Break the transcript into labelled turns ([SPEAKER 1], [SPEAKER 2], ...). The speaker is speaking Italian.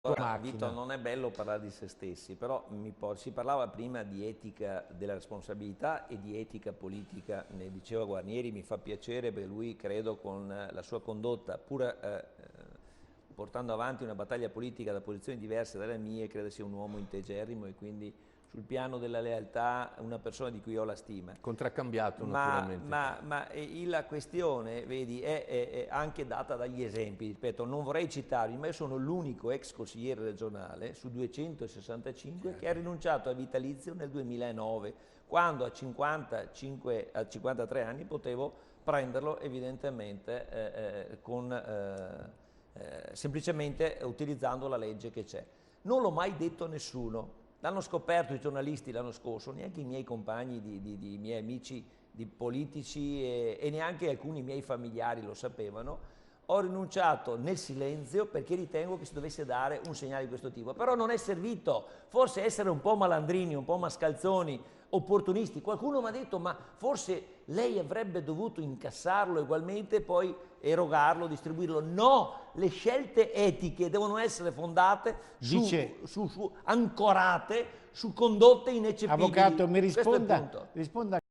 [SPEAKER 1] Allora, Vito, non è bello parlare di se stessi, però si parlava prima di etica della responsabilità e di etica politica, ne diceva Guarnieri, mi fa piacere perché lui credo con la sua condotta, pur portando avanti una battaglia politica da posizioni diverse dalle mie, credo sia un uomo integerrimo e quindi sul piano della lealtà una persona di cui ho la stima.
[SPEAKER 2] Contraccambiato naturalmente.
[SPEAKER 1] La questione, vedi, è anche data dagli esempi, ripeto, non vorrei citarvi, ma io sono l'unico ex consigliere regionale su 265 che ha rinunciato a vitalizio nel 2009, quando a 53 anni potevo prenderlo evidentemente semplicemente utilizzando la legge che c'è. Non l'ho mai detto a nessuno. L'hanno scoperto i giornalisti l'anno scorso, neanche i miei compagni, di miei amici di politici e neanche alcuni miei familiari lo sapevano. Ho rinunciato nel silenzio perché ritengo che si dovesse dare un segnale di questo tipo. Però non è servito, forse essere un po' malandrini, un po' mascalzoni, opportunisti. Qualcuno mi ha detto, ma forse lei avrebbe dovuto incassarlo ugualmente e poi erogarlo, distribuirlo. No, le scelte etiche devono essere fondate ancorate su condotte ineccepibili.
[SPEAKER 3] Avvocato, mi
[SPEAKER 1] Questo è il
[SPEAKER 3] risponda,
[SPEAKER 1] punto.
[SPEAKER 3] risponda